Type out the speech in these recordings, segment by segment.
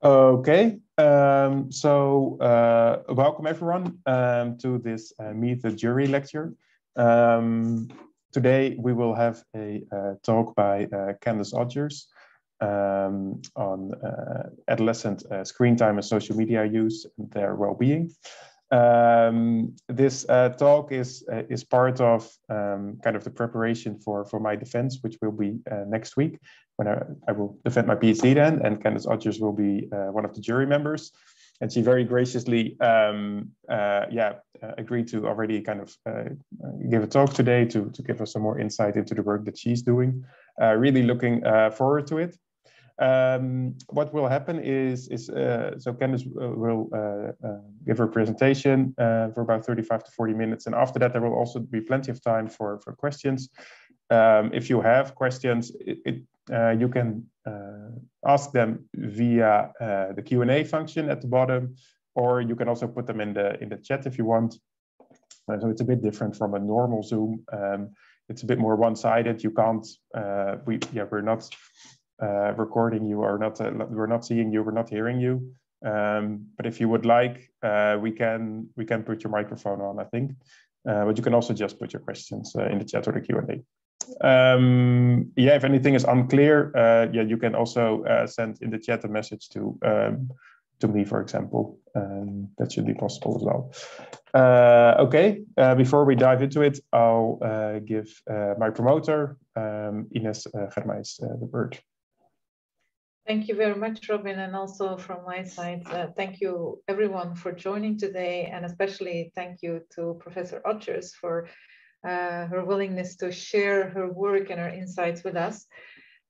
Okay, welcome everyone to this Meet the Jury lecture. Today we will have a talk by Candice Odgers on adolescent screen time and social media use and their well-being. This talk is part of kind of the preparation for my defense, which will be next week when I will defend my PhD then, and Candice Odgers will be one of the jury members. And she very graciously agreed to already kind of give a talk today to give us some more insight into the work that she's doing. Really looking forward to it. What will happen is so Candice will give her presentation for about 35 to 40 minutes. And after that, there will also be plenty of time for questions. If you have questions, you can ask them via the Q&A function at the bottom, or you can also put them in the chat if you want. So it's a bit different from a normal Zoom. It's a bit more one-sided. You can't. We're not recording you, or not. We're not seeing you. We're not hearing you. But if you would like, we can put your microphone on, I think. But you can also just put your questions in the chat or the Q&A. If anything is unclear, you can also send in the chat a message to me, for example. That should be possible as well. Before we dive into it, I'll give my promoter, Ines Germijs, the word. Thank you very much, Robin, and also from my side, thank you everyone for joining today, and especially thank you to Professor Odgers for her willingness to share her work and her insights with us.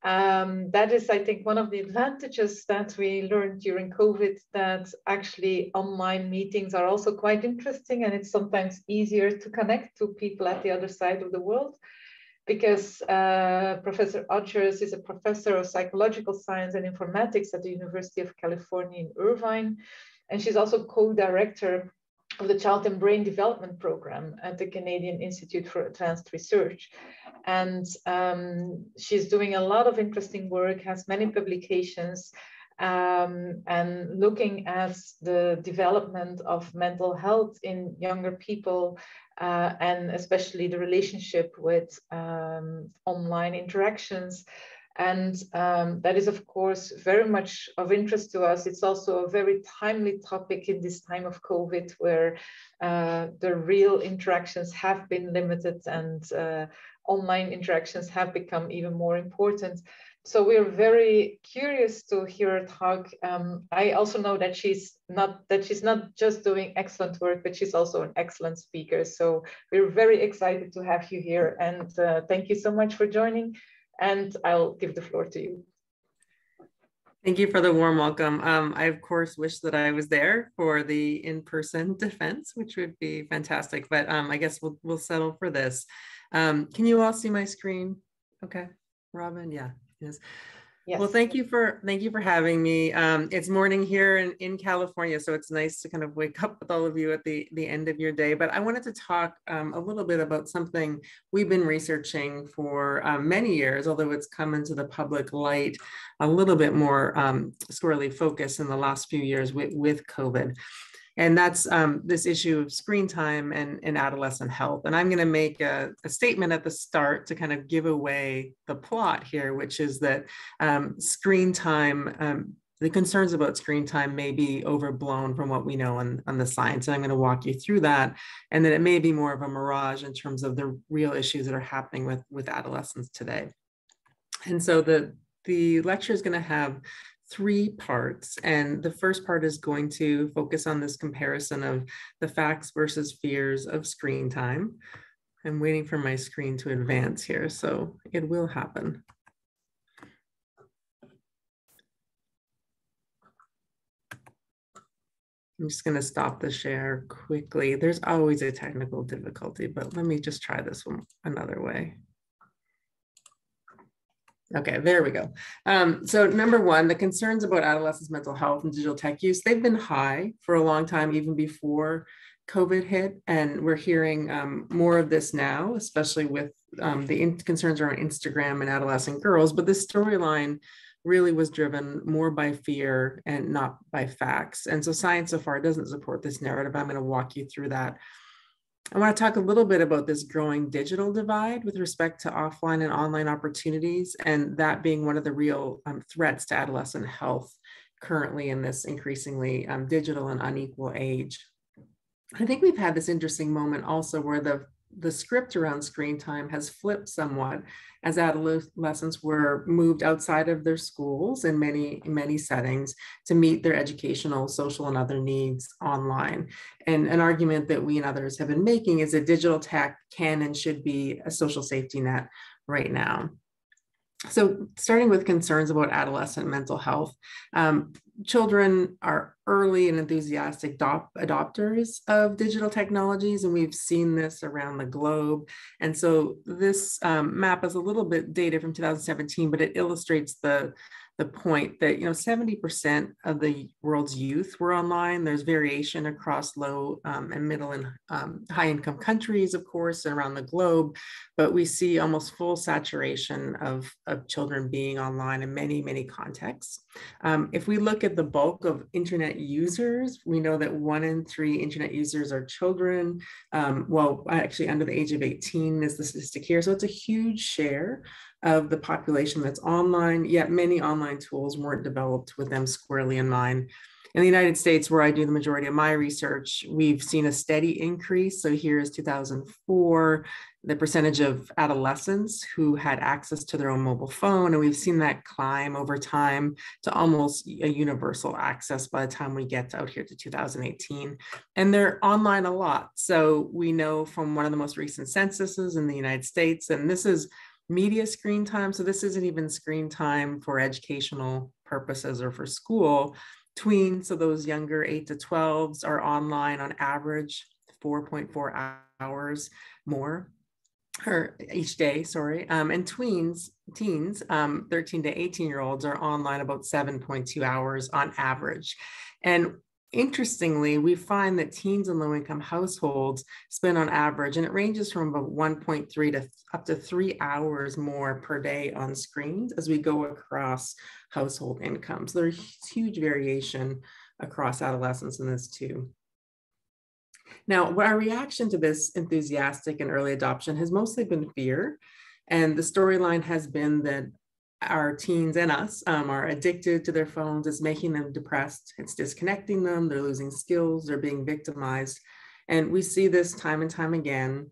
That is, I think, one of the advantages that we learned during COVID, that actually online meetings are also quite interesting, and it's sometimes easier to connect to people at the other side of the world, because Professor Odgers is a professor of psychological science and informatics at the University of California in Irvine, and she's also co-director of the Child and Brain Development Program at the Canadian Institute for Advanced Research. And she's doing a lot of interesting work, has many publications, and looking at the development of mental health in younger people, and especially the relationship with online interactions. And that is, of course, very much of interest to us. It's also a very timely topic in this time of COVID, where the real interactions have been limited and online interactions have become even more important. So we're very curious to hear her talk. I also know that she's not just doing excellent work, but she's also an excellent speaker. So we're very excited to have you here, and thank you so much for joining. And I'll give the floor to you. Thank you for the warm welcome. I, of course, wish that I was there for the in-person defense, which would be fantastic, but I guess we'll settle for this. Can you all see my screen? Okay, Robin, yeah. Yes. Yes. Well, thank you for having me. It's morning here in California, so it's nice to kind of wake up with all of you at the end of your day. But I wanted to talk a little bit about something we've been researching for many years, although it's come into the public light a little bit more squarely focused in the last few years with COVID. And that's this issue of screen time and adolescent health. And I'm going to make a statement at the start to kind of give away the plot here, which is that screen time, the concerns about screen time may be overblown from what we know on the science. And I'm going to walk you through that. And that it may be more of a mirage in terms of the real issues that are happening with adolescents today. And so the lecture is going to have 3 parts, and the first part is going to focus on this comparison of the facts versus fears of screen time. I'm waiting for my screen to advance here, so it will happen. I'm just going to stop the share quickly. There's always a technical difficulty, but let me just try this one another way. Okay, there we go. So number 1, the concerns about adolescents' mental health and digital tech use, they've been high for a long time, even before COVID hit. And we're hearing more of this now, especially with the concerns around Instagram and adolescent girls. But this storyline really was driven more by fear and not by facts. And so science so far doesn't support this narrative. I'm going to walk you through that. I want to talk a little bit about this growing digital divide with respect to offline and online opportunities, and that being one of the real threats to adolescent health currently in this increasingly digital and unequal age. I think we've had this interesting moment also where the script around screen time has flipped somewhat as adolescents were moved outside of their schools in many settings to meet their educational, social, and other needs online. And an argument that we and others have been making is that digital tech can and should be a social safety net right now. So starting with concerns about adolescent mental health, children are early and enthusiastic adopters of digital technologies, and we've seen this around the globe. And so this map is a little bit dated from 2017, but it illustrates the point that 70% of the world's youth were online. There's variation across low and middle and high income countries, of course, and around the globe, but we see almost full saturation of children being online in many contexts. If we look at the bulk of internet users, we know that 1 in 3 internet users are children. Well, actually under the age of 18 is the statistic here. So it's a huge share of the population that's online, yet many online tools weren't developed with them squarely in mind. In the United States, where I do the majority of my research, we've seen a steady increase. So here's 2004, the percentage of adolescents who had access to their own mobile phone, and we've seen that climb over time to almost a universal access by the time we get out here to 2018. And they're online a lot. So we know from one of the most recent censuses in the United States, and this is media screen time, so this isn't even screen time for educational purposes or for school. Tweens, so those younger 8 to 12s, are online on average 4.4 hours more or each day, sorry. And teens, 13 to 18-year-olds are online about 7.2 hours on average. And interestingly, we find that teens in low-income households spend on average, and it ranges from about 1.3 to up to 3 hours more per day on screens as we go across household incomes. So there's huge variation across adolescents in this too. Now, our reaction to this enthusiastic and early adoption has mostly been fear. And the storyline has been that our teens and us are addicted to their phones. It's making them depressed. It's disconnecting them. They're losing skills. They're being victimized. And we see this time and time again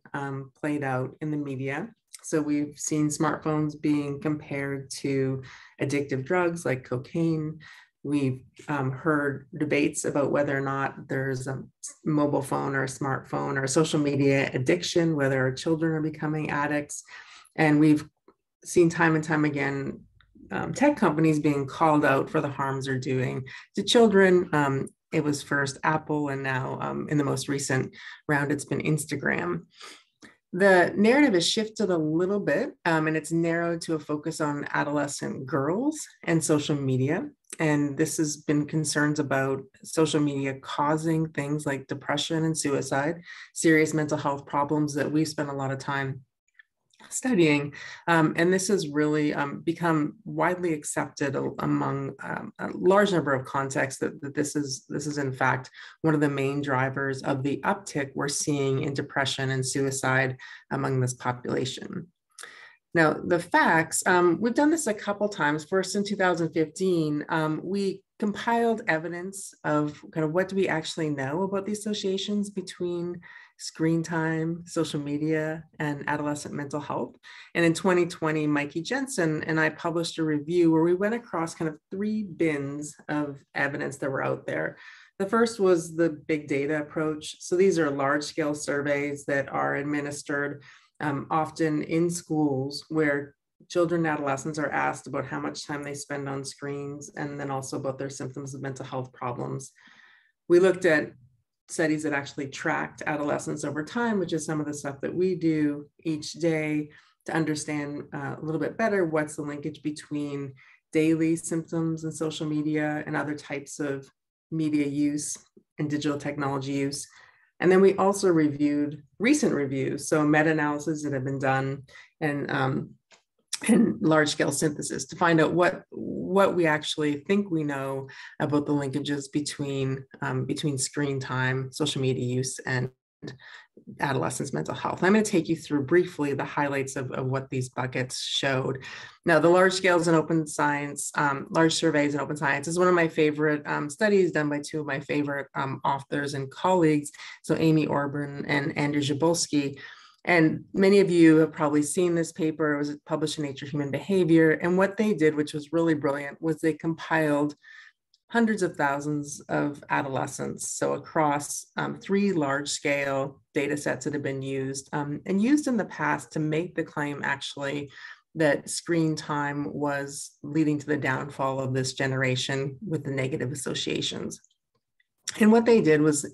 played out in the media. So we've seen smartphones being compared to addictive drugs like cocaine. We've heard debates about whether or not there's a mobile phone or a smartphone or a social media addiction, whether our children are becoming addicts. And we've seen time and time again tech companies being called out for the harms they're doing to children. It was first Apple, and now in the most recent round, it's been Instagram. The narrative has shifted a little bit, and it's narrowed to a focus on adolescent girls and social media. And this has been concerns about social media causing things like depression and suicide, serious mental health problems that we spend a lot of time studying. And this has really become widely accepted among a large number of contexts that this is in fact one of the main drivers of the uptick we're seeing in depression and suicide among this population. Now, the facts, we've done this a couple times. First in 2015, we compiled evidence of kind of what do we actually know about the associations between screen time, social media, and adolescent mental health. And in 2020, Mikey Jensen and I published a review where we went across kind of 3 bins of evidence that were out there. The first was the big data approach. So these are large-scale surveys that are administered often in schools where children and adolescents are asked about how much time they spend on screens and then also about their symptoms of mental health problems. We looked at studies that actually tracked adolescents over time, which is some of the stuff that we do each day to understand a little bit better what's the linkage between daily symptoms and social media and other types of media use and digital technology use. And then we also reviewed recent reviews, so meta-analyses that have been done and large-scale synthesis to find out what what we actually think we know about the linkages between, between screen time, social media use, and adolescents' mental health. I'm going to take you through briefly the highlights of what these buckets showed. Now, the large scales in open science, large surveys in open science is one of my favorite studies done by two of my favorite authors and colleagues, so Amy Orban and Andrew Jabolski. And many of you have probably seen this paper. It was published in Nature Human Behavior. And what they did, which was really brilliant, was they compiled hundreds of thousands of adolescents, so across 3 large-scale data sets that have been used and used in the past to make the claim actually that screen time was leading to the downfall of this generation with the negative associations. And what they did was,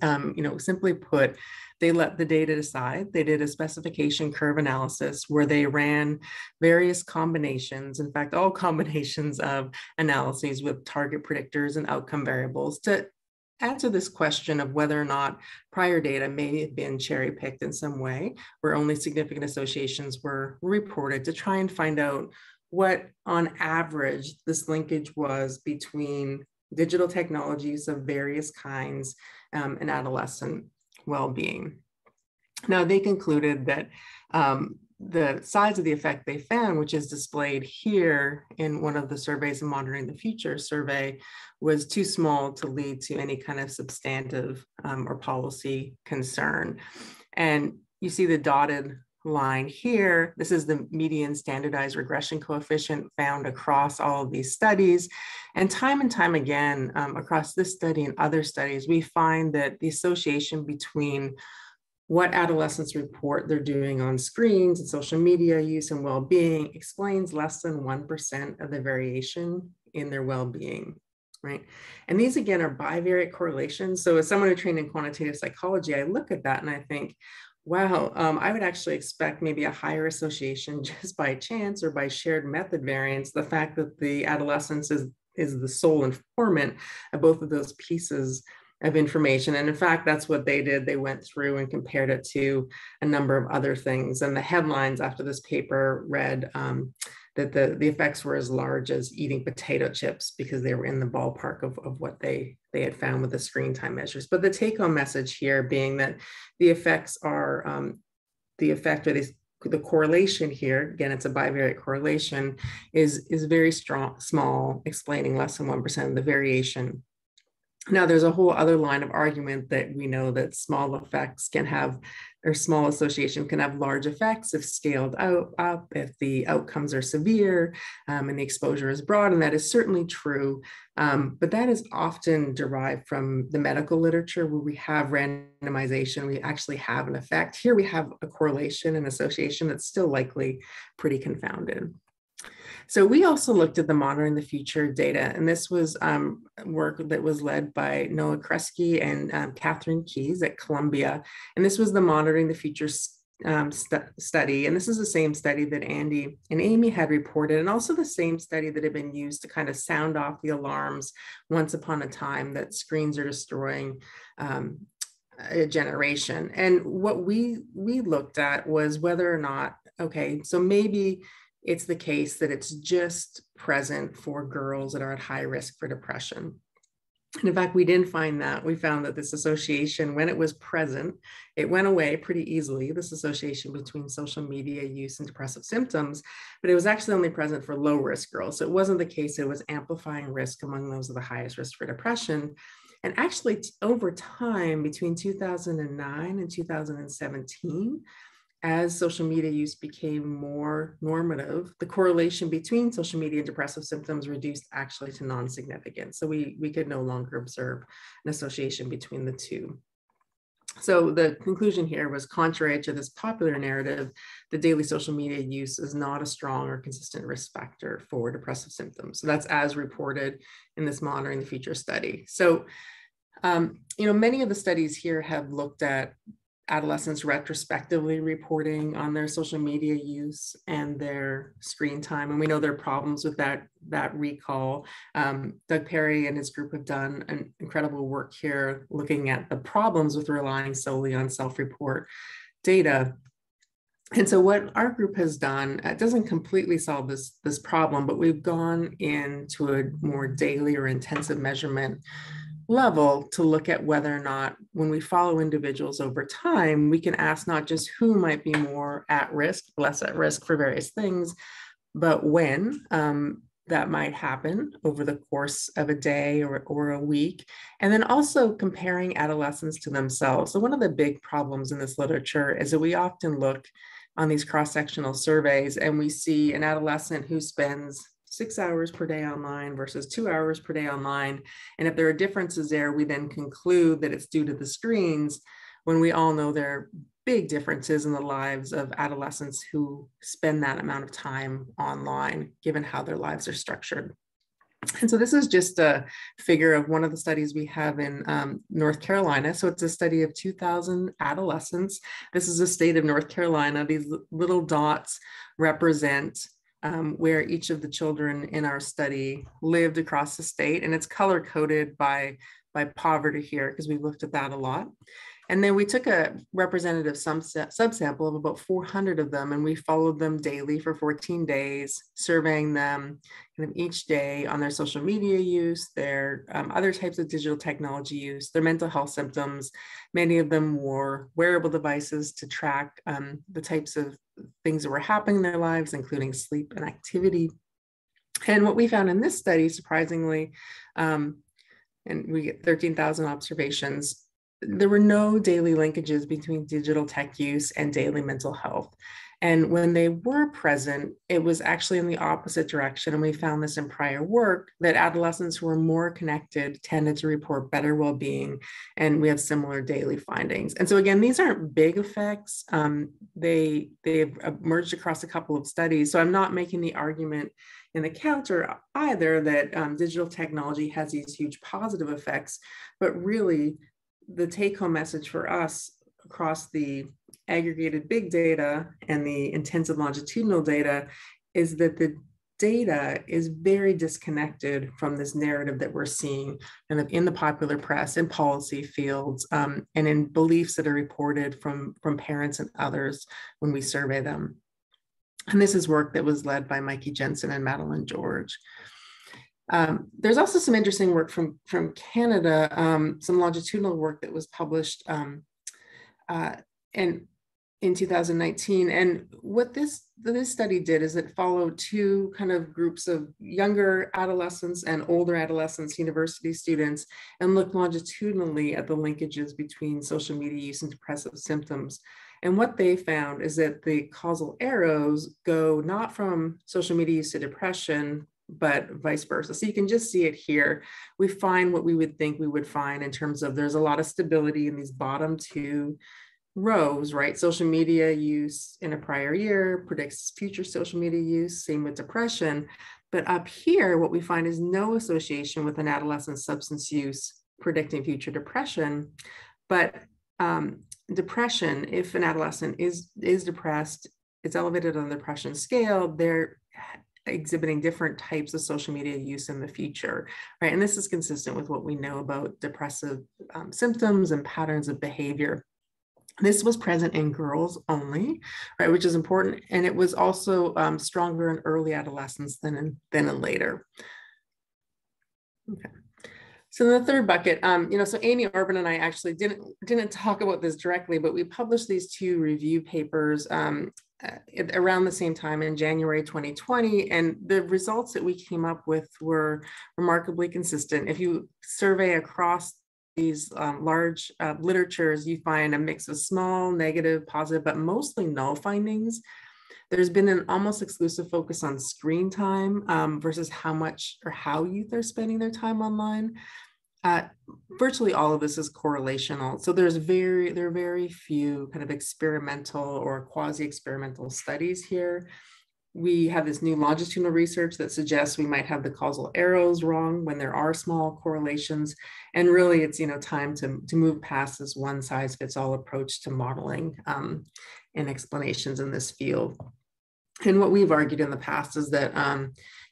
simply put, they let the data decide. They did a specification curve analysis where they ran various combinations, in fact, all combinations of analyses with target predictors and outcome variables to answer this question of whether or not prior data may have been cherry-picked in some way, where only significant associations were reported, to try and find out what, on average, this linkage was between digital technologies of various kinds and adolescent well-being. Now, they concluded that the size of the effect they found, which is displayed here in one of the surveys in Monitoring the Future survey, was too small to lead to any kind of substantive or policy concern. And you see the dotted line here. This is the median standardized regression coefficient found across all of these studies. And time again, across this study and other studies, we find that the association between what adolescents report they're doing on screens and social media use and well-being explains less than 1% of the variation in their well-being, right? And these, again, are bivariate correlations. So as someone who trained in quantitative psychology, I look at that and I think, wow, I would actually expect maybe a higher association just by chance or by shared method variance. The fact that the adolescence is the sole informant of both of those pieces of information. And in fact, that's what they did. They went through and compared it to a number of other things. And the headlines after this paper read that the effects were as large as eating potato chips, because they were in the ballpark of what they had found with the screen time measures. But the take-home message here being that the effects are, the correlation here, again, it's a bivariate correlation, is very small, explaining less than 1% of the variation. Now, there's a whole other line of argument that we know that small effects can have, or small association can have large effects if scaled up, if the outcomes are severe and the exposure is broad, and that is certainly true. But that is often derived from the medical literature where we have randomization, we actually have an effect. Here we have a correlation and association that's still likely pretty confounded. So we also looked at the Monitoring the Future data, and this was work that was led by Noah Kresge and Catherine Keyes at Columbia. And this was the Monitoring the Future study. And this is the same study that Andy and Amy had reported, and also the same study that had been used to kind of sound off the alarms once upon a time that screens are destroying a generation. And what we looked at was whether or not, okay, so maybe it's the case that it's just present for girls that are at high risk for depression. And in fact, we didn't find that. We found that this association, when it was present, it went away pretty easily, this association between social media use and depressive symptoms, but it was actually only present for low risk girls. So it wasn't the case it was amplifying risk among those of the highest risk for depression. And actually, over time, between 2009 and 2017, as social media use became more normative, the correlation between social media and depressive symptoms reduced actually to non-significant. So we could no longer observe an association between the two. So the conclusion here was, contrary to this popular narrative, the daily social media use is not a strong or consistent risk factor for depressive symptoms. So that's as reported in this Monitoring the Future study. So, many of the studies here have looked at adolescents retrospectively reporting on their social media use and their screen time. And we know there are problems with that recall. Doug Perry and his group have done an incredible work here looking at the problems with relying solely on self-report data. And so what our group has done, it doesn't completely solve this problem, but we've gone into a more daily or intensive measurement level to look at whether or not, when we follow individuals over time, we can ask not just who might be more at risk, less at risk for various things, but when that might happen over the course of a day or a week. And then also comparing adolescents to themselves. So one of the big problems in this literature is that we often look on these cross-sectional surveys and we see an adolescent who spends 6 hours per day online versus 2 hours per day online. And if there are differences there, we then conclude that it's due to the screens, when we all know there are big differences in the lives of adolescents who spend that amount of time online, given how their lives are structured. And so this is just a figure of one of the studies we have in North Carolina. So it's a study of 2,000 adolescents. This is the state of North Carolina. These little dots represent where each of the children in our study lived across the state. And it's color coded by poverty here, because we've looked at that a lot. And then we took a representative subsample of about 400 of them, and we followed them daily for 14 days, surveying them kind of each day on their social media use, their other types of digital technology use, their mental health symptoms. Many of them wore wearable devices to track the types of things that were happening in their lives, including sleep and activity. And what we found in this study, surprisingly, and we get 13,000 observations, there were no daily linkages between digital tech use and daily mental health. And when they were present, it was actually in the opposite direction. And we found this in prior work, that adolescents who were more connected tended to report better well-being. And we have similar daily findings. And so again, these aren't big effects. They've emerged across a couple of studies. So I'm not making the argument in the counter either that digital technology has these huge positive effects, but really, the take-home message for us across the aggregated big data and the intensive longitudinal data is that the data is very disconnected from this narrative that we're seeing kind of in the popular press, in policy fields, and in beliefs that are reported from parents and others when we survey them. And this is work that was led by Mikey Jensen and Madeline George. There's also some interesting work from Canada, some longitudinal work that was published in 2019. And what this study did is it followed two kind of groups of younger adolescents and older adolescents, university students, and looked longitudinally at the linkages between social media use and depressive symptoms. And what they found is that the causal arrows go not from social media use to depression, but vice versa. So you can just see it here. We find what we would think we would find in terms of there's a lot of stability in these bottom two rows, right? Social media use in a prior year predicts future social media use, same with depression. But up here, what we find is no association with an adolescent substance use predicting future depression. But depression, if an adolescent is depressed, it's elevated on the depression scale, they're exhibiting different types of social media use in the future, right? And this is consistent with what we know about depressive symptoms and patterns of behavior. This was present in girls only, right, which is important. And it was also stronger in early adolescence than in later. Okay. So the third bucket, so Amy Irvine and I actually didn't talk about this directly, but we published these two review papers around the same time in January 2020, and the results that we came up with were remarkably consistent. If you survey across these large literatures, you find a mix of small, negative, positive, but mostly null findings. There's been an almost exclusive focus on screen time versus how much or how youth are spending their time online. Virtually all of this is correlational. So there are very few kind of experimental or quasi-experimental studies here. We have this new longitudinal research that suggests we might have the causal arrows wrong when there are small correlations. And really it's, time to move past this one size fits all approach to modeling and explanations in this field. And what we've argued in the past is that,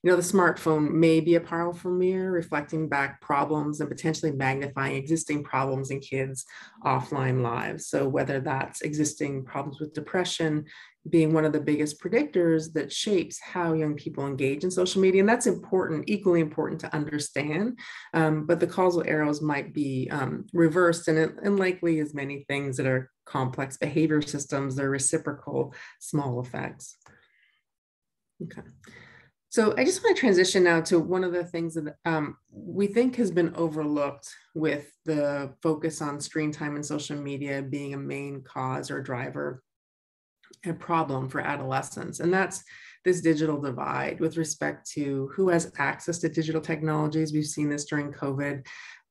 You know, the smartphone may be a powerful mirror reflecting back problems and potentially magnifying existing problems in kids' offline lives. So whether that's existing problems with depression being one of the biggest predictors that shapes how young people engage in social media. And that's important, equally important to understand, but the causal arrows might be reversed, and likely as many things that are complex behavior systems, they're reciprocal small effects. Okay. So I just want to transition now to one of the things that we think has been overlooked with the focus on screen time and social media being a main cause or driver and problem for adolescents. And that's this digital divide with respect to who has access to digital technologies. We've seen this during COVID,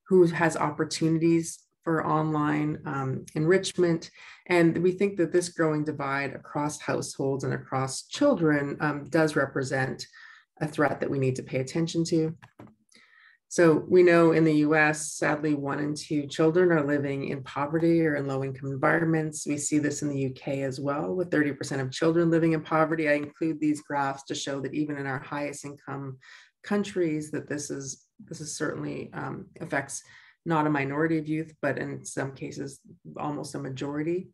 who has opportunities for online enrichment. And we think that this growing divide across households and across children does represent a threat that we need to pay attention to. So we know in the US, sadly, 1 in 2 children are living in poverty or in low-income environments. We see this in the UK as well, with 30% of children living in poverty. I include these graphs to show that even in our highest income countries, that this is certainly affects not a minority of youth, but in some cases, almost a majority.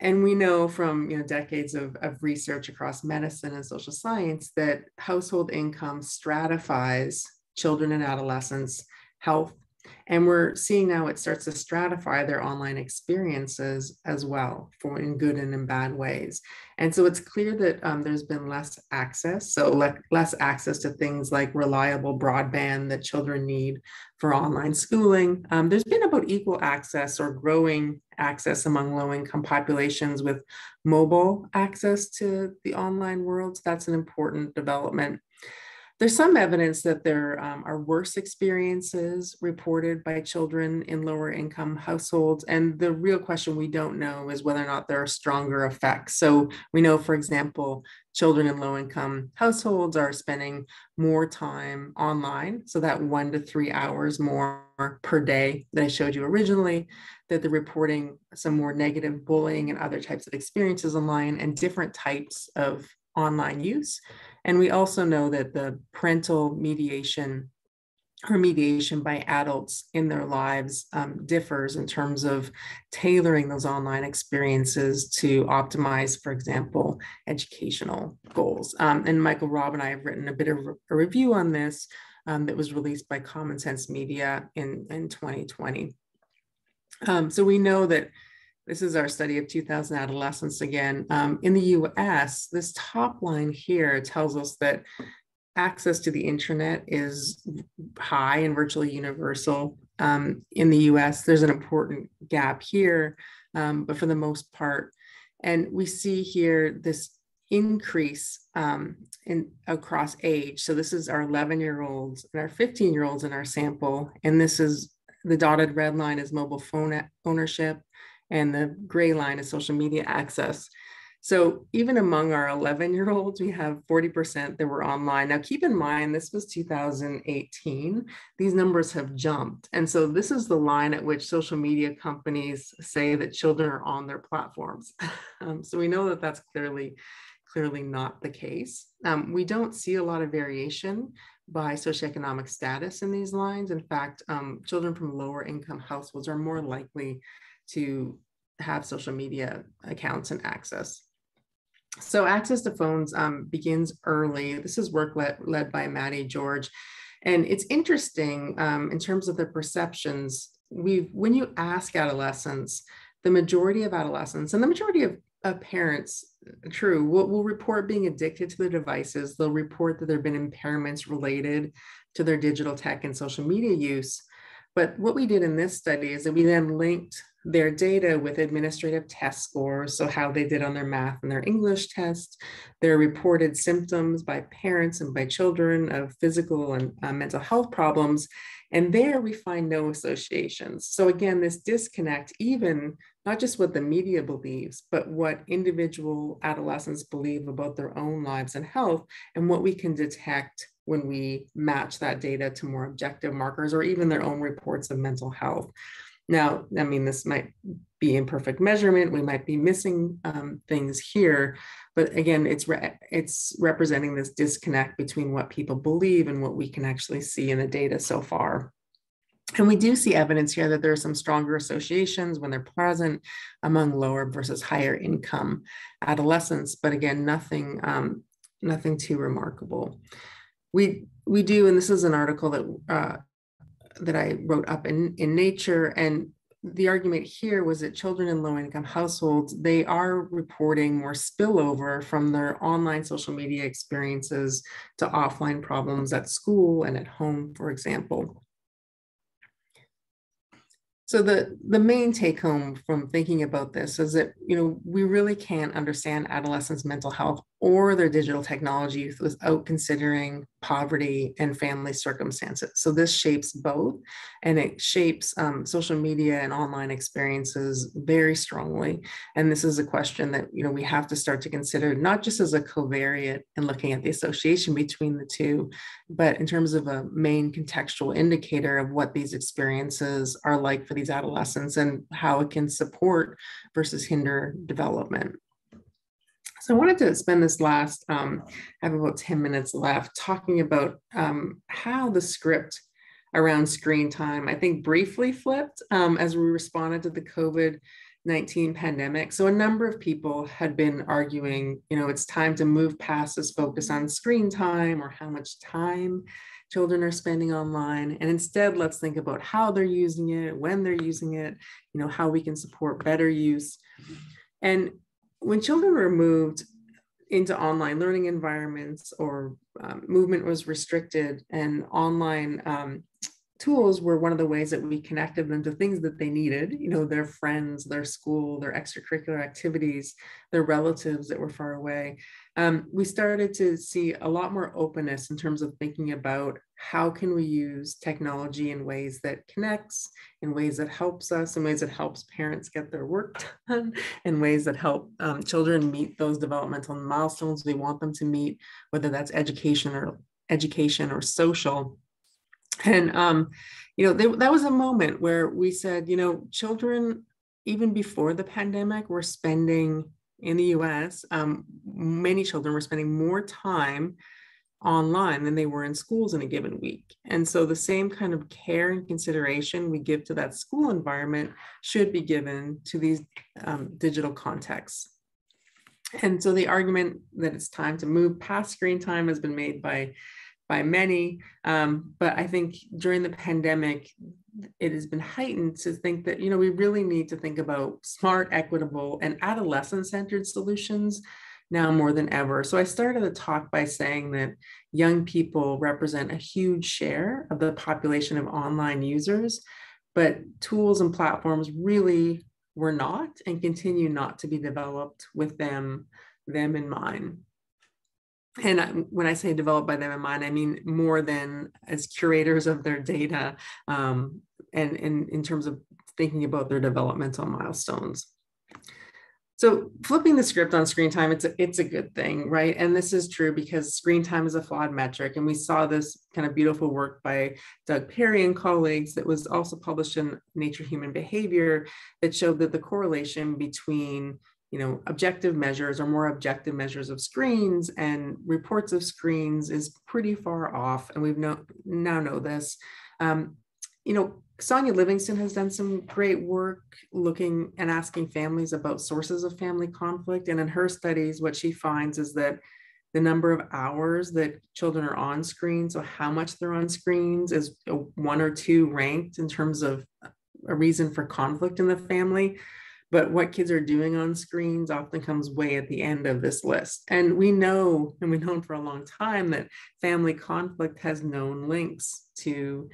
And we know from decades of research across medicine and social science that household income stratifies children and adolescents' health. And we're seeing now it starts to stratify their online experiences as well, for in good and in bad ways. And so it's clear that there's been less access. So less access to things like reliable broadband that children need for online schooling. There's been about equal access or growing access among low-income populations with mobile access to the online world. So that's an important development. There's some evidence that there are worse experiences reported by children in lower income households. And the real question we don't know is whether or not there are stronger effects. So we know, for example, children in low income households are spending more time online. So that 1 to 3 hours more per day that I showed you originally, that they're reporting some more negative bullying and other types of experiences online and different types of online use. And we also know that the parental mediation or mediation by adults in their lives differs in terms of tailoring those online experiences to optimize, for example, educational goals. And Michael Robb and I have written a bit of a review on this that was released by Common Sense Media in 2020. So we know that this is our study of 2,000 adolescents again. In the US, this top line here tells us that access to the internet is high and virtually universal. In the US, there's an important gap here, but for the most part, and we see here this increase across age. So this is our 11-year-olds and our 15-year-olds in our sample. And this is the dotted red line is mobile phone ownership, and the gray line is social media access. So even among our 11-year-olds, we have 40% that were online. Now, keep in mind, this was 2018. These numbers have jumped. And so this is the line at which social media companies say that children are on their platforms. So we know that that's clearly not the case. We don't see a lot of variation by socioeconomic status in these lines. In fact, children from lower income households are more likely to have social media accounts and access. So access to phones begins early. This is work led by Maddie George. And it's interesting in terms of the perceptions. When you ask adolescents, the majority of adolescents and the majority of parents, will report being addicted to their devices. They'll report that there have been impairments related to their digital tech and social media use. But what we did in this study is that we then linked their data with administrative test scores, so how they did on their math and their English tests, their reported symptoms by parents and by children of physical and mental health problems. And there we find no associations. So again, this disconnect, even not just what the media believes, but what individual adolescents believe about their own lives and health, and what we can detect when we match that data to more objective markers or even their own reports of mental health. Now, I mean, this might be imperfect measurement. We might be missing things here, But again, it's representing this disconnect between what people believe and what we can actually see in the data so far. And we do see evidence here that there are some stronger associations when they're present among lower versus higher income adolescents. But again, nothing too remarkable. We do, and this is an article that I wrote up in Nature, and the argument here was that children in low-income households, they are reporting more spillover from their online social media experiences to offline problems at school and at home, for example. So the main take home from thinking about this is that, we really can't understand adolescents' mental health or their digital technology without considering poverty and family circumstances. So this shapes both, and it shapes social media and online experiences very strongly. And this is a question that, we have to start to consider, not just as a covariate and looking at the association between the two, but in terms of a main contextual indicator of what these experiences are like for these adolescents and how it can support versus hinder development. So I wanted to spend this last, I have about 10 minutes left, talking about how the script around screen time, I think, briefly flipped as we responded to the COVID-19 pandemic. So a number of people had been arguing, it's time to move past this focus on screen time or how much time children are spending online. And instead, let's think about how they're using it, when they're using it, how we can support better use. And when children were moved into online learning environments or movement was restricted, and online tools were one of the ways that we connected them to things that they needed, their friends, their school, their extracurricular activities, their relatives that were far away. We started to see a lot more openness in terms of thinking about how can we use technology in ways that connects, in ways that helps us, in ways that helps parents get their work done, in ways that help children meet those developmental milestones we want them to meet, whether that's education or social. And, that was a moment where we said, children, even before the pandemic, were spending in the US, many children were spending more time online than they were in schools in a given week. And so the same kind of care and consideration we give to that school environment should be given to these digital contexts. And so the argument that it's time to move past screen time has been made by many, but I think during the pandemic, it has been heightened to think that, we really need to think about smart, equitable, and adolescent-centered solutions now more than ever. So I started the talk by saying that young people represent a huge share of the population of online users, but tools and platforms really were not and continue not to be developed with them in mind. And when I say developed by them in mind, I mean more than as curators of their data and in terms of thinking about their developmental milestones. So flipping the script on screen time, it's a good thing, right? And this is true because screen time is a flawed metric. And we saw this kind of beautiful work by Doug Perry and colleagues that was also published in Nature Human Behavior that showed that the correlation between objective measures or more objective measures of screens and reports of screens is pretty far off. And we've now know this. Sonia Livingston has done some great work looking and asking families about sources of family conflict. And in her studies, what she finds is that the number of hours that children are on screens, so how much they're on screens, is 1 or 2 ranked in terms of a reason for conflict in the family. But what kids are doing on screens often comes way at the end of this list. And we've known for a long time that family conflict has known links to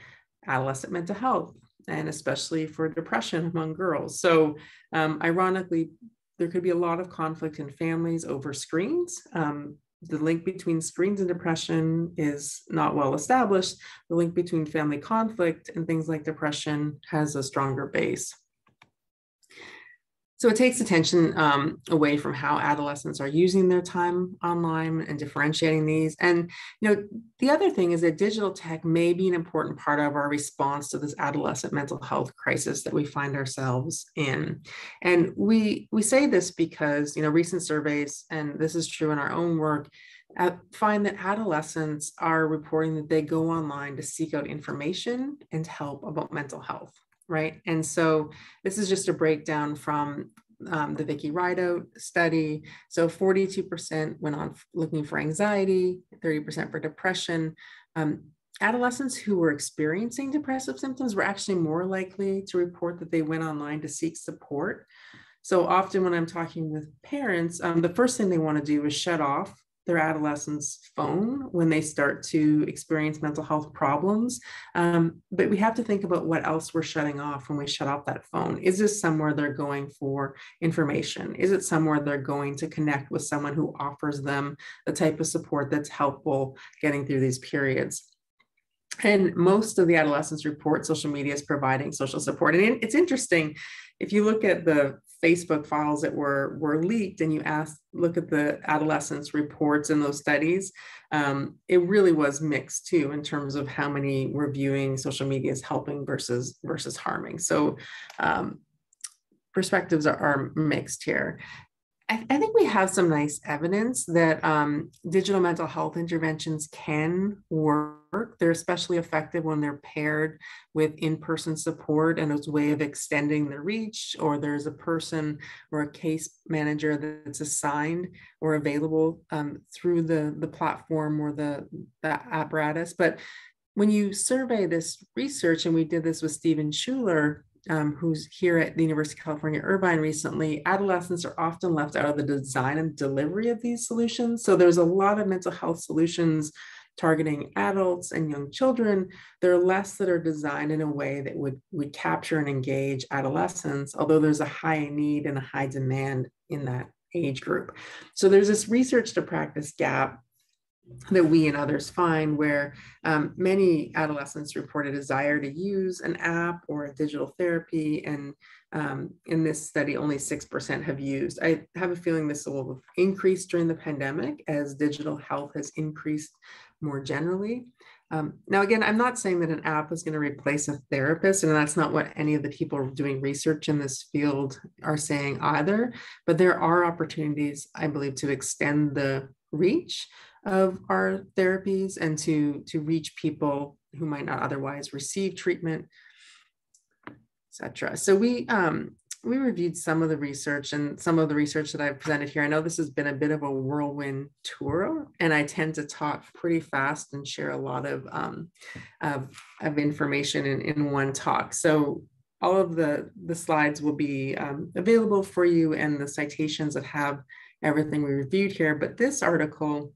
adolescent mental health, and especially for depression among girls. So ironically, there could be a lot of conflict in families over screens. The link between screens and depression is not well established. The link between family conflict and things like depression has a stronger base. So it takes attention away from how adolescents are using their time online and differentiating these. And the other thing is that digital tech may be an important part of our response to this adolescent mental health crisis that we find ourselves in. And we say this because recent surveys, and this is true in our own work, find that adolescents are reporting that they go online to seek out information and help about mental health. Right. And so this is just a breakdown from the Vicky Rideout study. So 42% went on looking for anxiety, 30% for depression. Adolescents who were experiencing depressive symptoms were actually more likely to report that they went online to seek support. So often when I'm talking with parents, the first thing they want to do is shut off their adolescent's phone when they start to experience mental health problems. But we have to think about what else we're shutting off when we shut off that phone. Is this somewhere they're going for information? Is it somewhere they're going to connect with someone who offers them the type of support that's helpful getting through these periods? And most of the adolescents report social media is providing social support. And it's interesting, if you look at the Facebook files that were leaked and you look at the adolescents' reports in those studies, it really was mixed too in terms of how many were viewing social media as helping versus harming. So perspectives are mixed here. I think we have some nice evidence that digital mental health interventions can work. They're especially effective when they're paired with in-person support and as a way of extending the reach, or there's a person or a case manager that's assigned or available through the platform or the apparatus. But when you survey this research, and we did this with Stephen Schuler, who's here at the University of California, Irvine recently, adolescents are often left out of the design and delivery of these solutions. So there's a lot of mental health solutions targeting adults and young children. There are less that are designed in a way that would capture and engage adolescents, although there's a high need and a high demand in that age group. So there's this research to practice gap that we and others find where many adolescents report a desire to use an app or a digital therapy. And in this study, only 6% have used. I have a feeling this will increase during the pandemic as digital health has increased more generally. Now, again, I'm not saying that an app is going to replace a therapist, and that's not what any of the people doing research in this field are saying either. But there are opportunities, I believe, to extend the reach of our therapies and to reach people who might not otherwise receive treatment, etc. So we reviewed some of the research, and some of the research that I've presented here. I know this has been a bit of a whirlwind tour, and I tend to talk pretty fast and share a lot of information in one talk. So all of the slides will be available for you, and the citations that have everything we reviewed here. But this article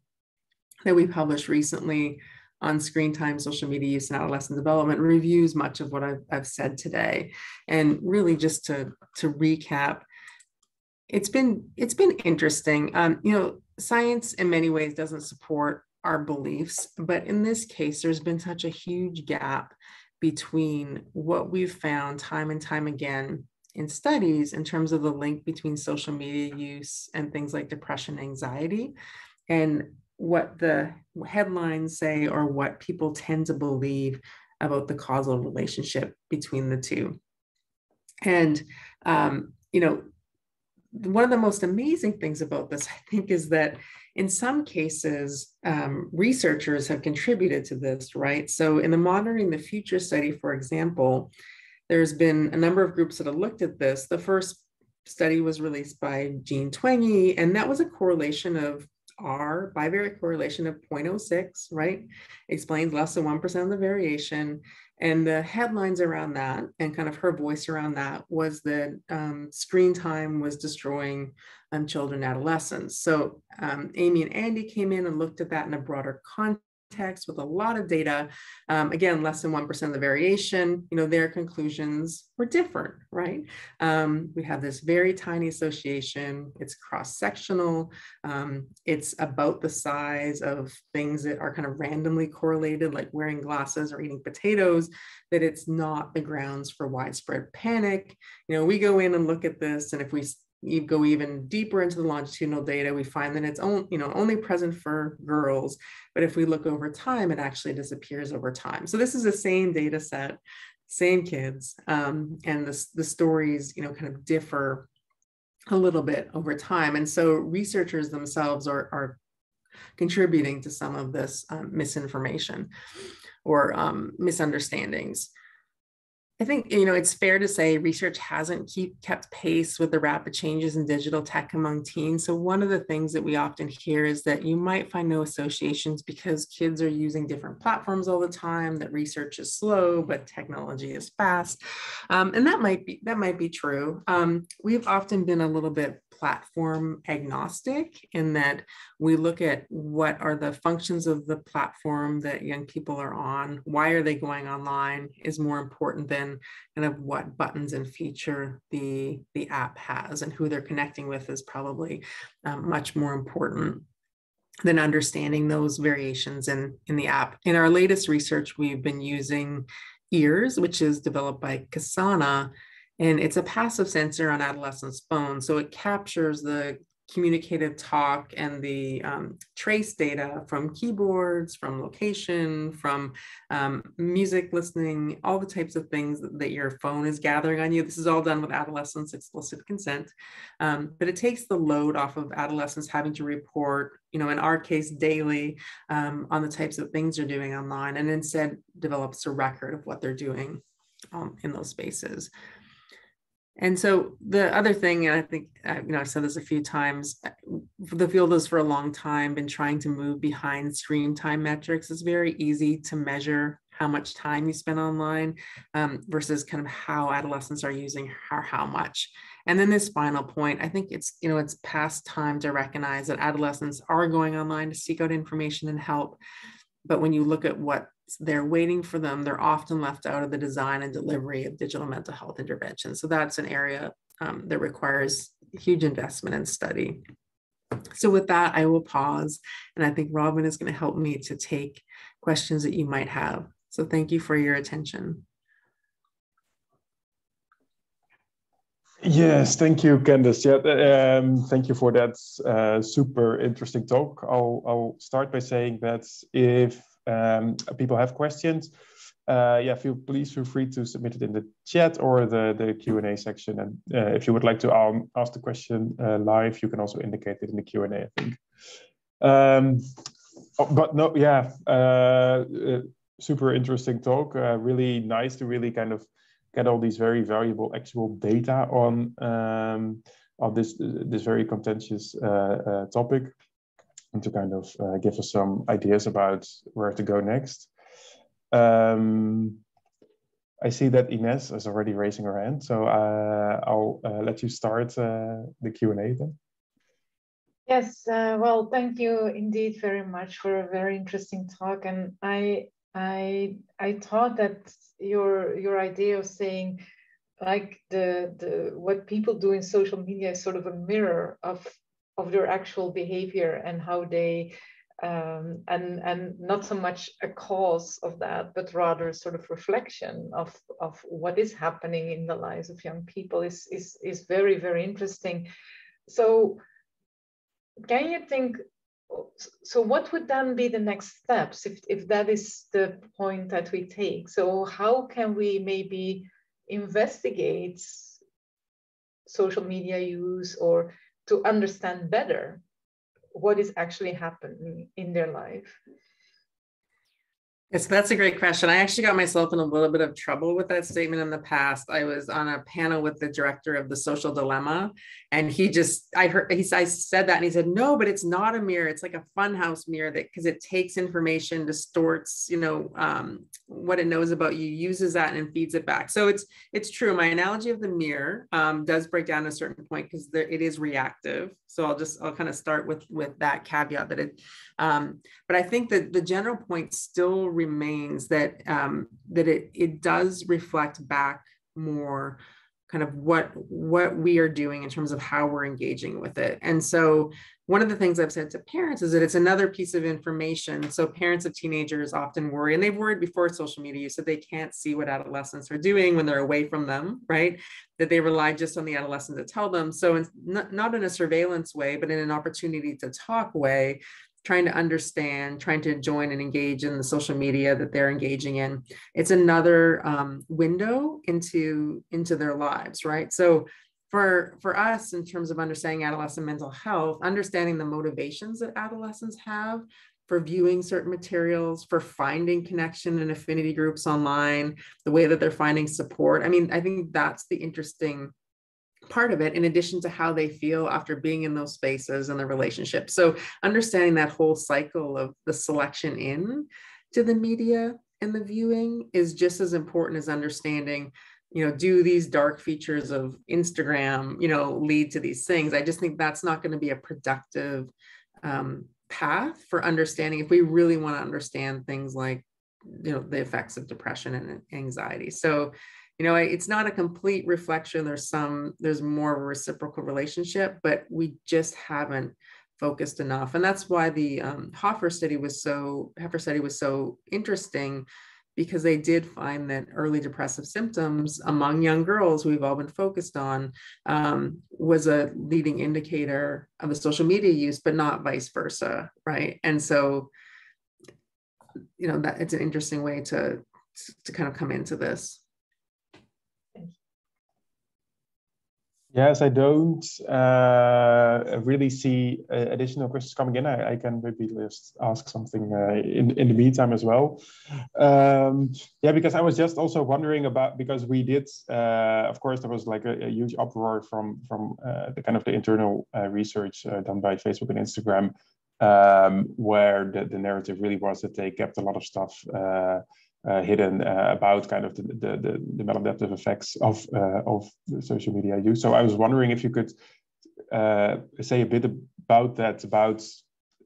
that we published recently on screen time, social media use, and adolescent development reviews much of what I've said today. And really, just to recap, it's been interesting. Science in many ways doesn't support our beliefs, but in this case, there's been such a huge gap between what we've found time and time again in studies in terms of the link between social media use and things like depression, anxiety, and what the headlines say or what people tend to believe about the causal relationship between the two. And, one of the most amazing things about this, I think, is that in some cases, researchers have contributed to this, right? So in the Monitoring the Future study, for example, there's been a number of groups that have looked at this. The first study was released by Jean Twenge, and that was a correlation of R, bivariate correlation of 0.06, right? Explains less than 1% of the variation. And the headlines around that and kind of her voice around that was that screen time was destroying children and adolescents. So Amy and Andy came in and looked at that in a broader context context with a lot of data, again, less than 1% of the variation, their conclusions were different, right? We have this very tiny association. It's cross-sectional. It's about the size of things that are kind of randomly correlated, like wearing glasses or eating potatoes, that it's not the grounds for widespread panic. We go in and look at this, and if you go even deeper into the longitudinal data, we find that it's only present for girls. But if we look over time, it actually disappears over time. So this is the same data set, same kids, and the stories, kind of differ a little bit over time. And so researchers themselves are contributing to some of this misinformation or misunderstandings. I think, it's fair to say research hasn't kept pace with the rapid changes in digital tech among teens. So one of the things that we often hear is that you might find no associations because kids are using different platforms all the time, that research is slow, but technology is fast. And that might be true. We've often been a little bit platform agnostic in that we look at what are the functions of the platform that young people are on, why are they going online is more important than kind of what buttons and feature the app has, and who they're connecting with is probably much more important than understanding those variations in the app. In our latest research, we've been using Ears, which is developed by Kasana, and it's a passive sensor on adolescents' phones. So it captures the communicative talk and the trace data from keyboards, from location, from music listening, all the types of things that your phone is gathering on you. This is all done with adolescents' explicit consent. But it takes the load off of adolescents having to report, in our case, daily on the types of things they're doing online, and instead develops a record of what they're doing in those spaces. And so the other thing, and I think, I've said this a few times, the field has for a long time been trying to move behind screen time metrics. It's very easy to measure how much time you spend online versus kind of how adolescents are using how much. And then this final point, I think it's past time to recognize that adolescents are going online to seek out information and help. But when you look at what they're waiting for them, they're often left out of the design and delivery of digital mental health interventions. So that's an area that requires huge investment and study. So with that, I will pause, and I think Robin is going to help me to take questions that you might have. So thank you for your attention. Yes, thank you, Candice. Yeah, thank you for that super interesting talk. I'll start by saying that if people have questions, please feel free to submit it in the chat or the Q&A section. And if you would like to ask the question live, you can also indicate it in the Q&A, I think. Super interesting talk. Really nice to really kind of get all these very valuable actual data on this very contentious topic, and to kind of give us some ideas about where to go next. I see that Ines is already raising her hand, so I'll let you start the Q&A then. Yes, well, thank you indeed very much for a very interesting talk. And I thought that your idea of saying like the what people do in social media is sort of a mirror of their actual behavior and how they and not so much a cause of that, but rather sort of reflection of what is happening in the lives of young people is very, very interesting. So can you think, so what would then be the next steps if that is the point that we take? So how can we maybe investigate social media use, or to understand better what is actually happening in their life? Yes, that's a great question. I actually got myself in a little bit of trouble with that statement in the past. I was on a panel with the director of The Social Dilemma, and I said that, and he said, no, but it's not a mirror. It's like a funhouse mirror that, because it takes information, distorts, what it knows about you, uses that and feeds it back. So it's true. My analogy of the mirror does break down to a certain point because it is reactive. So I'll kind of start with that caveat that it, but I think that the general point still remains that it does reflect back more kind of what we are doing in terms of how we're engaging with it. And so one of the things I've said to parents is that it's another piece of information. So parents of teenagers often worry, and they've worried before social media use, that they can't see what adolescents are doing when they're away from them, right? That they rely just on the adolescent to tell them. So it's not in a surveillance way, but in an opportunity to talk way, trying to understand, trying to join and engage in the social media that they're engaging in. It's another window into their lives, right? So for us, in terms of understanding adolescent mental health, understanding the motivations that adolescents have for viewing certain materials, for finding connection and affinity groups online, the way that they're finding support. I mean, I think that's the interesting part of it, in addition to how they feel after being in those spaces and the relationship. So understanding that whole cycle of the selection in to the media and the viewing is just as important as understanding, do these dark features of Instagram, lead to these things. I just think that's not going to be a productive path for understanding if we really want to understand things like, the effects of depression and anxiety. So it's not a complete reflection. There's more of a reciprocal relationship, but we just haven't focused enough. And that's why the Heifer study was so interesting, because they did find that early depressive symptoms among young girls who we've all been focused on was a leading indicator of the social media use, but not vice versa, right? And so, that it's an interesting way to kind of come into this. Yes, I don't really see additional questions coming in. I can maybe just ask something in the meantime as well. Because I was just also wondering about, because we did, of course, there was like a huge uproar from the kind of the internal research done by Facebook and Instagram, where the narrative really was that they kept a lot of stuff hidden about kind of the maladaptive effects of social media use. So I was wondering if you could say a bit about that, about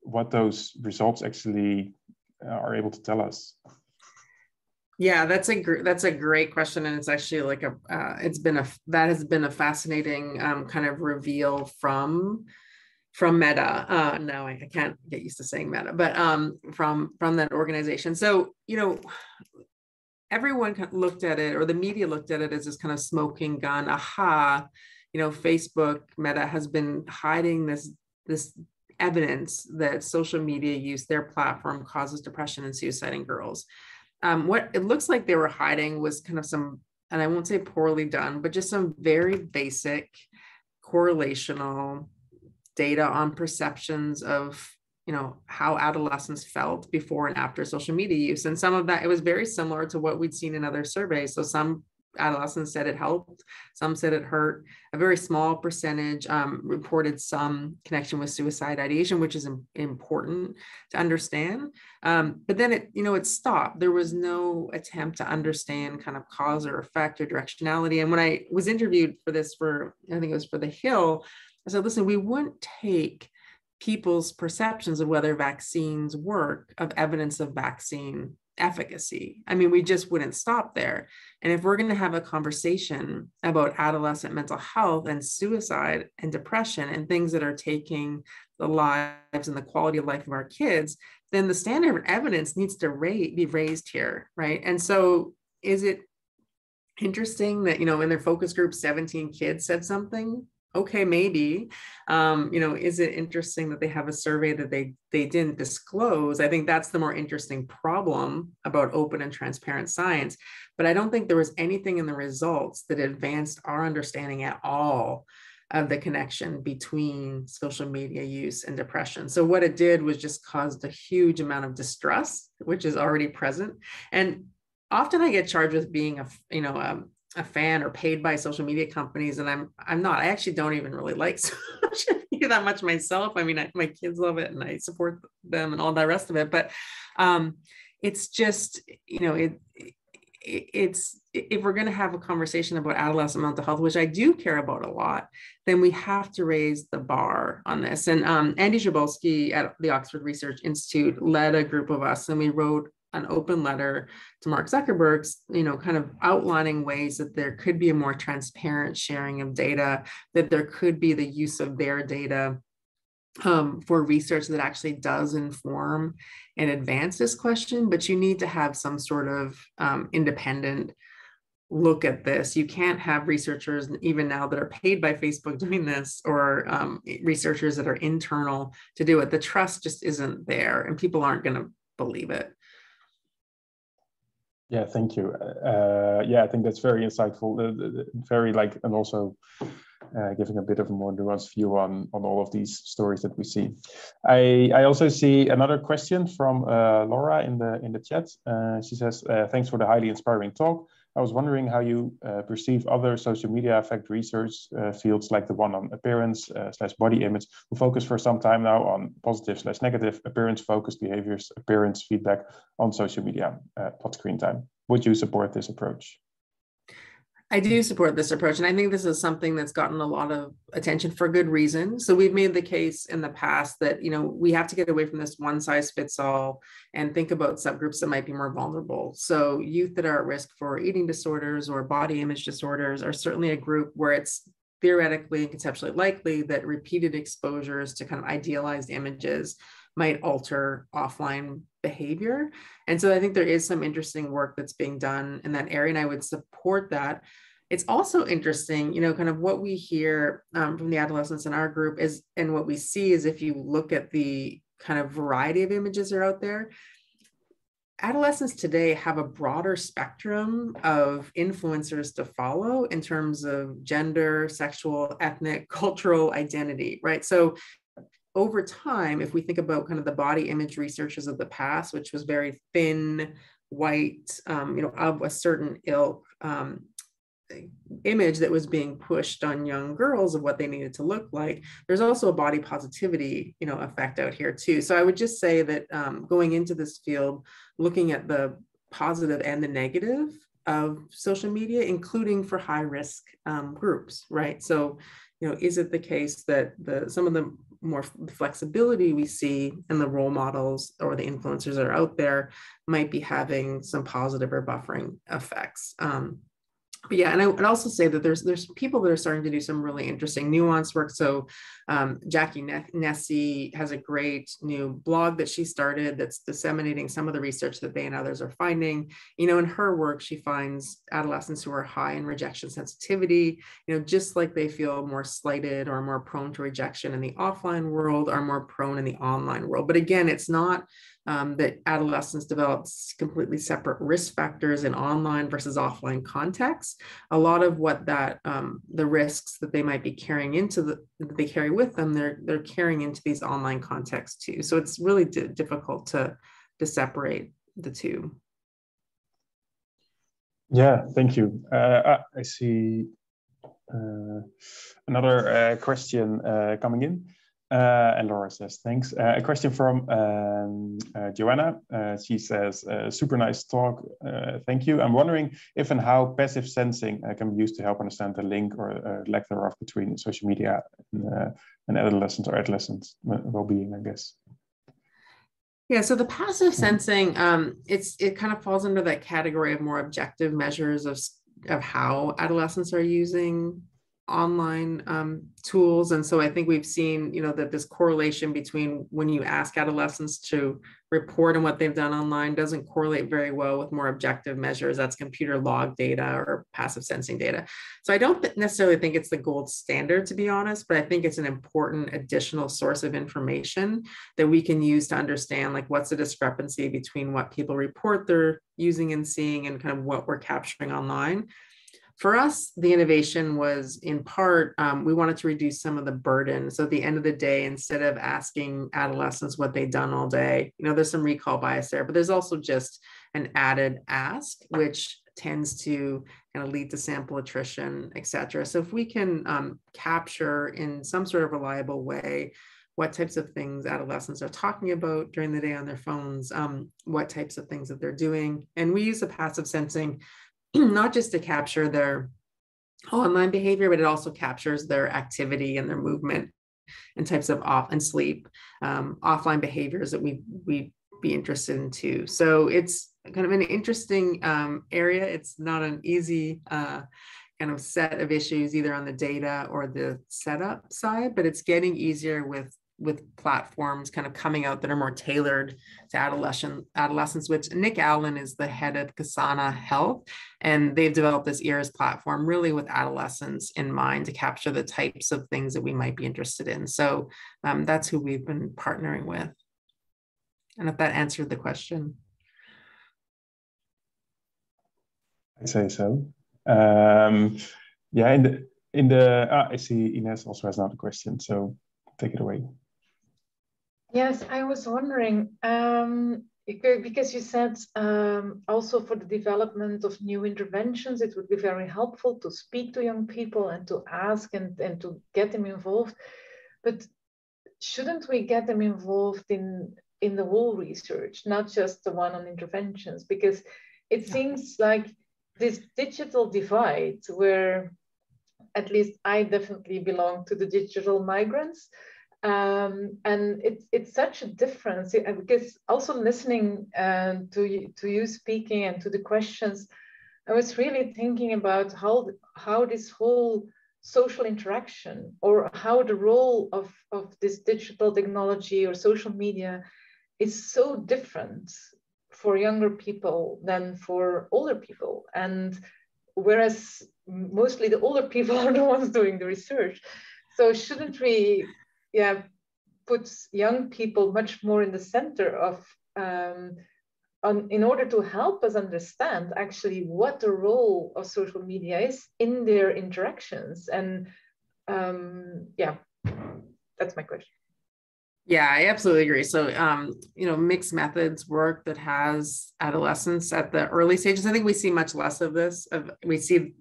what those results actually are able to tell us. Yeah, that's a great question, and it's actually like that has been a fascinating kind of reveal from Meta. No, I can't get used to saying Meta, but from that organization. So, everyone looked at it, or the media looked at it, as this kind of smoking gun. Aha, Facebook, Meta has been hiding this evidence that social media use, their platform, causes depression and suicide in girls. What it looks like they were hiding was kind of some, and I won't say poorly done, but just some very basic correlational data on perceptions of, how adolescents felt before and after social media use. And some of that, it was very similar to what we'd seen in other surveys. So some adolescents said it helped, some said it hurt. A very small percentage reported some connection with suicide ideation, which is important to understand. But then it stopped. There was no attempt to understand kind of cause or effect or directionality. And when I was interviewed for this, I think it was for The Hill, I said, listen, we wouldn't take people's perceptions of whether vaccines work, of evidence of vaccine efficacy. I mean, we just wouldn't stop there. And if we're going to have a conversation about adolescent mental health and suicide and depression and things that are taking the lives and the quality of life of our kids, then the standard of evidence needs to be raised here, right? And so is it interesting that, in their focus group, 17 kids said something? Okay, maybe. Is it interesting that they have a survey that they didn't disclose? I think that's the more interesting problem about open and transparent science. But I don't think there was anything in the results that advanced our understanding at all of the connection between social media use and depression. So what it did was just caused a huge amount of distress, which is already present. And often I get charged with being a fan or paid by social media companies, and I'm not. I actually don't even really like social media that much myself. I mean, my kids love it, and I support them and all the rest of it. But it's just, it's if we're going to have a conversation about adolescent mental health, which I do care about a lot, then we have to raise the bar on this. And Andy Jabolski at the Oxford Research Institute led a group of us, and we wrote an open letter to Mark Zuckerberg's, kind of outlining ways that there could be a more transparent sharing of data, that there could be the use of their data for research that actually does inform and advance this question. But you need to have some sort of independent look at this. You can't have researchers, even now, that are paid by Facebook doing this, or researchers that are internal to do it. The trust just isn't there, and people aren't going to believe it. Yeah, thank you. I think that's very insightful, and also giving a bit of a more nuanced view on all of these stories that we see. I also see another question from Laura in the chat. She says, thanks for the highly inspiring talk. I was wondering how you perceive other social media affect research fields like the one on appearance / body image, who focus for some time now on positive / negative appearance focused behaviors, appearance feedback on social media, pot screen time. Would you support this approach? I do support this approach, and I think this is something that's gotten a lot of attention for good reason. So we've made the case in the past that, we have to get away from this one size fits all and think about subgroups that might be more vulnerable. So youth that are at risk for eating disorders or body image disorders are certainly a group where it's theoretically and conceptually likely that repeated exposures to kind of idealized images might alter offline behavior. And so I think there is some interesting work that's being done in that area, and I would support that. It's also interesting, kind of what we hear from the adolescents in our group is, and what we see is, if you look at the kind of variety of images that are out there, adolescents today have a broader spectrum of influencers to follow in terms of gender, sexual, ethnic, cultural identity, right? So over time, if we think about kind of the body image researchers of the past, which was very thin, white, of a certain ilk, image that was being pushed on young girls of what they needed to look like, there's also a body positivity, effect out here too. So I would just say that going into this field, looking at the positive and the negative of social media, including for high risk groups, right? So, is it the case that some of the more flexibility we see in the role models or the influencers that are out there might be having some positive or buffering effects? But yeah, and I would also say that there's people that are starting to do some really interesting nuanced work. So Jackie Nessie has a great new blog that she started that's disseminating some of the research that they and others are finding. In her work, she finds adolescents who are high in rejection sensitivity, just like they feel more slighted or more prone to rejection in the offline world, are more prone in the online world. But again, it's not that adolescents develop completely separate risk factors in online versus offline contexts. A lot of what that the risks that they might be carrying that they carry with them, they're carrying into these online contexts too. So it's really difficult to separate the two. Yeah, thank you. I see another question coming in. And Laura says, thanks. A question from Joanna. She says, super nice talk. Thank you. I'm wondering if and how passive sensing can be used to help understand the link or lack thereof between social media and adolescents or adolescents' well-being, I guess. Yeah, so the passive sensing, it kind of falls under that category of more objective measures of how adolescents are using online tools. And so I think we've seen, that this correlation between when you ask adolescents to report on what they've done online doesn't correlate very well with more objective measures. That's computer log data or passive sensing data. So I don't necessarily think it's the gold standard, to be honest, but I think it's an important additional source of information that we can use to understand, like, what's the discrepancy between what people report they're using and seeing and kind of what we're capturing online. For us, the innovation was in part, we wanted to reduce some of the burden. So at the end of the day, instead of asking adolescents what they've done all day, there's some recall bias there, but there's also just an added ask, which tends to kind of lead to sample attrition, et cetera. So if we can capture in some sort of reliable way what types of things adolescents are talking about during the day on their phones, what types of things that they're doing. And we use the passive sensing not just to capture their online behavior, but it also captures their activity and their movement and types of sleep, offline behaviors that we'd be interested in too. So it's kind of an interesting area. It's not an easy kind of set of issues either on the data or the setup side, but it's getting easier with platforms kind of coming out that are more tailored to adolescents, which Nick Allen is the head of Kasana Health, and they've developed this EARS platform really with adolescents in mind to capture the types of things that we might be interested in. So that's who we've been partnering with. And if that answered the question. I say so. Yeah, I see Ines also has another question, so take it away. Yes, I was wondering, because you said also for the development of new interventions, it would be very helpful to speak to young people and to ask and to get them involved. But shouldn't we get them involved in the whole research, not just the one on interventions? Because it seems like this digital divide, where at least I definitely belong to the digital migrants, and it's such a difference, because also listening to you speaking and to the questions, I was really thinking about how this whole social interaction, or how the role of this digital technology or social media is so different for younger people than for older people. And whereas mostly the older people are the ones doing the research. So shouldn't we put young people much more in the center of, in order to help us understand actually what the role of social media is in their interactions? And that's my question. Yeah, I absolutely agree. So, mixed methods work that has adolescents at the early stages. I think we see much less of this. We see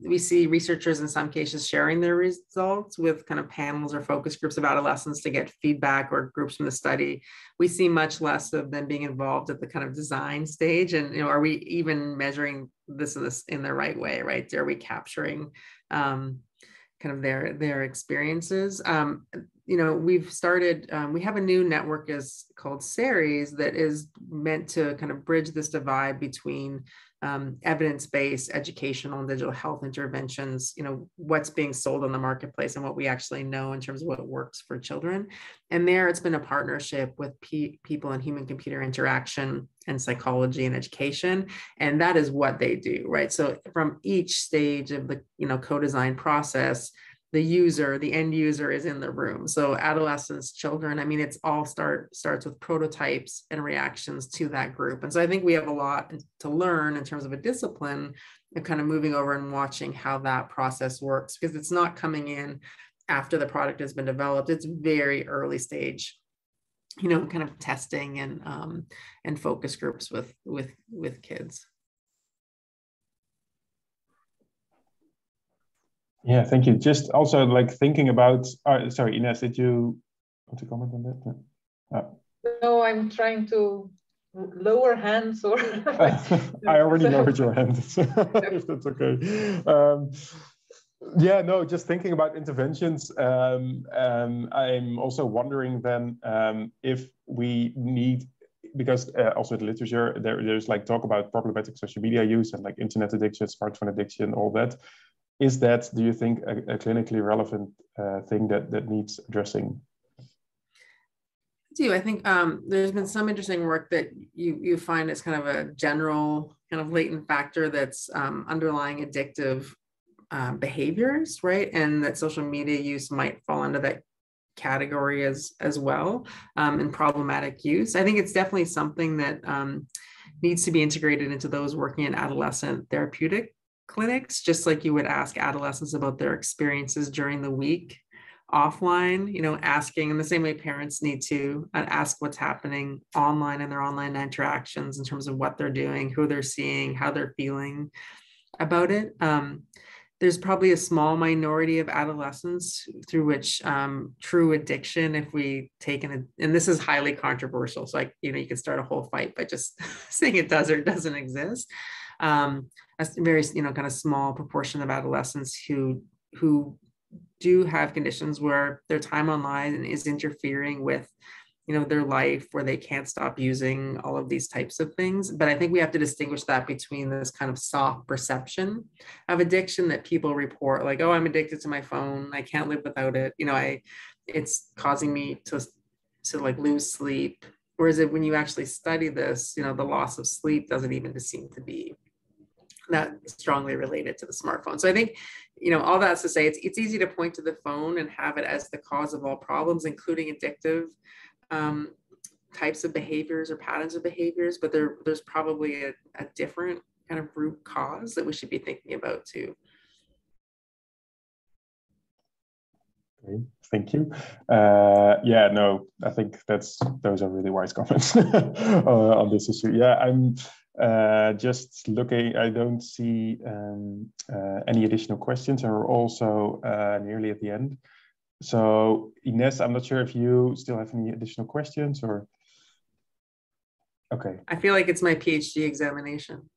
researchers in some cases sharing their results with kind of panels or focus groups of adolescents to get feedback, or groups from the study. We see much less of them being involved at the kind of design stage. And, are we even measuring this in the right way, right? Are we capturing kind of their experiences? We've started, we have a new network called Series that is meant to kind of bridge this divide between evidence-based educational and digital health interventions, what's being sold on the marketplace and what we actually know in terms of what works for children. And there it's been a partnership with people in human-computer interaction and psychology and education. And that is what they do, right? So from each stage of the co-design process, the end user is in the room. So adolescents, children, it's all starts with prototypes and reactions to that group. And so I think we have a lot to learn in terms of a discipline and kind of moving over and watching how that process works, because it's not coming in after the product has been developed. It's very early stage, kind of testing and focus groups with kids. Yeah, thank you. Just also thinking about, sorry, Ines, did you want to comment on that? No, no, I'm trying to lower hands or... I already lowered your hand, if that's okay. Just thinking about interventions, I'm also wondering then if we need, because also the literature, there's talk about problematic social media use and internet addiction, smartphone addiction, all that. Is that, do you think, a clinically relevant thing that needs addressing? I think there's been some interesting work that you find as kind of a general kind of latent factor that's underlying addictive behaviors, right? And that social media use might fall into that category as well, and problematic use. I think it's definitely something that needs to be integrated into those working in adolescent therapeutic clinics, just like you would ask adolescents about their experiences during the week offline, you know, asking in the same way parents need to ask what's happening online in their online interactions in terms of what they're doing, who they're seeing, how they're feeling about it. There's probably a small minority of adolescents through which true addiction, if we take and this is highly controversial, so like, you know, you can start a whole fight by just saying it does or doesn't exist. A very, you know, kind of small proportion of adolescents who do have conditions where their time online is interfering with, you know, their life, where they can't stop using all of these types of things. But I think we have to distinguish that between this kind of soft perception of addiction that people report, like, oh, I'm addicted to my phone, I can't live without it, you know, it's causing me to like lose sleep. Whereas when you actually study this, you know, the loss of sleep doesn't even seem to be that strongly related to the smartphone. So I think, you know, all that's to say, it's easy to point to the phone and have it as the cause of all problems, including addictive types of behaviors or patterns of behaviors, but there's probably a different kind of root cause that we should be thinking about too. Okay, thank you. Yeah, no, I think those are really wise comments on this issue. Yeah, I'm just looking, I don't see any additional questions, and we're also nearly at the end. So Ines, I'm not sure if you still have any additional questions or. Okay. I feel like it's my PhD examination.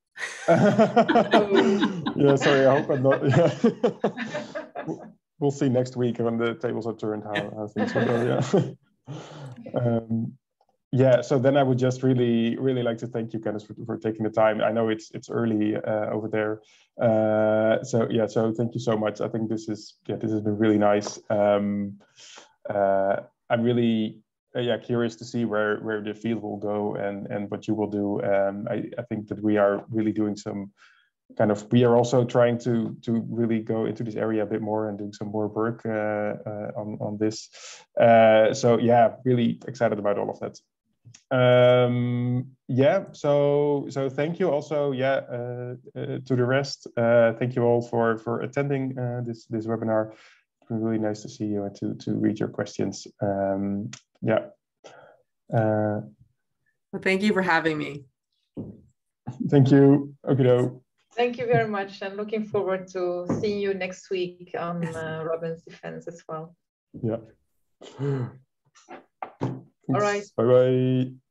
Yeah, sorry, I hope I'm not. Yeah. We'll see next week when the tables are turned how things will go. Yeah. Yeah, so then I would just really like to thank you, Candice, for taking the time. I know it's early over there, so yeah, so thank you so much. I think this has been really nice. I'm really curious to see where the field will go and what you will do. I think that we are really doing some we are also trying to really go into this area a bit more and doing some more work on this. So yeah, really excited about all of that. Yeah, so thank you also, to the rest. Thank you all for attending this webinar. It's been really nice to see you and to read your questions. Yeah. Well, thank you for having me. Thank you. Okay. Thank you very much, and looking forward to seeing you next week on Robin's Defense as well. Yeah. All right. Bye-bye.